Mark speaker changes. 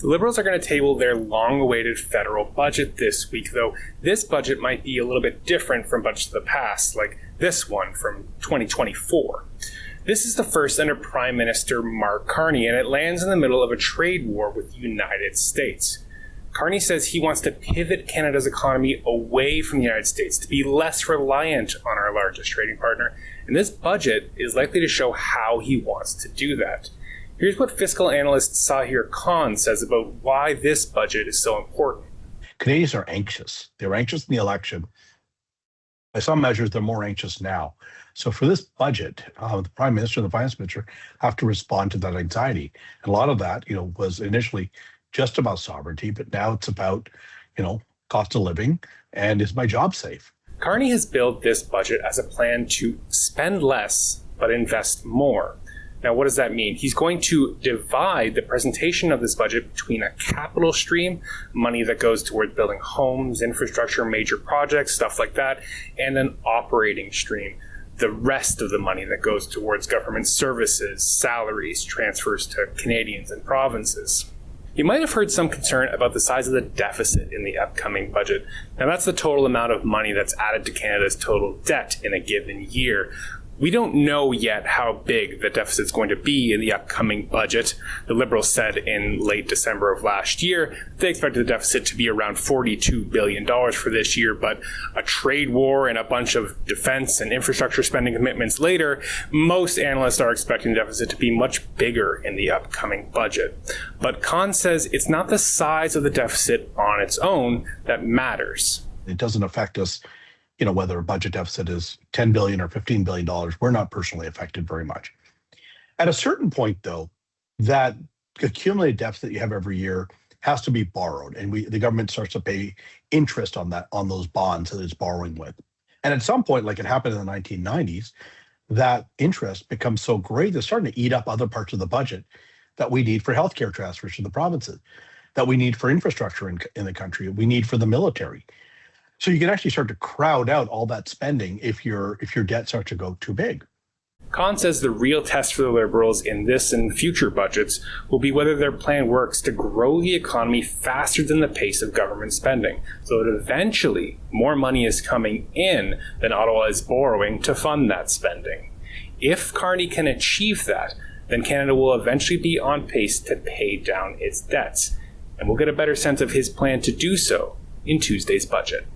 Speaker 1: The Liberals are going to table their long-awaited federal budget this week, though this budget might be a little bit different from budgets of the past, like this one from 2024. This is the first under Prime Minister Mark Carney, and it lands in the middle of a trade war with the United States. Carney says he wants to pivot Canada's economy away from the United States to be less reliant on our largest trading partner, and this budget is likely to show how he wants to do that. Here's what fiscal analyst Sahir Khan says about why this budget is so important.
Speaker 2: Canadians are anxious. They were anxious in the election. By some measures, they're more anxious now. So for this budget, the Prime Minister and the Finance Minister have to respond to that anxiety. And a lot of that, was initially just about sovereignty, but now it's about, cost of living and is my job safe?
Speaker 1: Carney has billed this budget as a plan to spend less but invest more. Now, what does that mean? He's going to divide the presentation of this budget between a capital stream, money that goes toward building homes, infrastructure, major projects, stuff like that, and an operating stream, the rest of the money that goes towards government services, salaries, transfers to Canadians and provinces. You might have heard some concern about the size of the deficit in the upcoming budget. Now, that's the total amount of money that's added to Canada's total debt in a given year. We don't know yet how big the deficit is going to be in the upcoming budget. The Liberals said in late December of last year they expected the deficit to be around $42 billion for this year, but a trade war and a bunch of defense and infrastructure spending commitments later, most analysts are expecting the deficit to be much bigger in the upcoming budget. But Khan says it's not the size of the deficit on its own that matters.
Speaker 2: It doesn't affect us whether a budget deficit is $10 billion or $15 billion, we're not personally affected very much. At a certain point, though, that accumulated deficit you have every year has to be borrowed, and the government starts to pay interest on those bonds that it's borrowing with. And at some point, like it happened in the 1990s, that interest becomes so great, it's starting to eat up other parts of the budget that we need for healthcare transfers to the provinces, that we need for infrastructure in the country, we need for the military. So you can actually start to crowd out all that spending if your debt starts to go too big.
Speaker 1: Khan says the real test for the Liberals in this and future budgets will be whether their plan works to grow the economy faster than the pace of government spending, so that eventually more money is coming in than Ottawa is borrowing to fund that spending. If Carney can achieve that, then Canada will eventually be on pace to pay down its debts, and we'll get a better sense of his plan to do so in Tuesday's budget.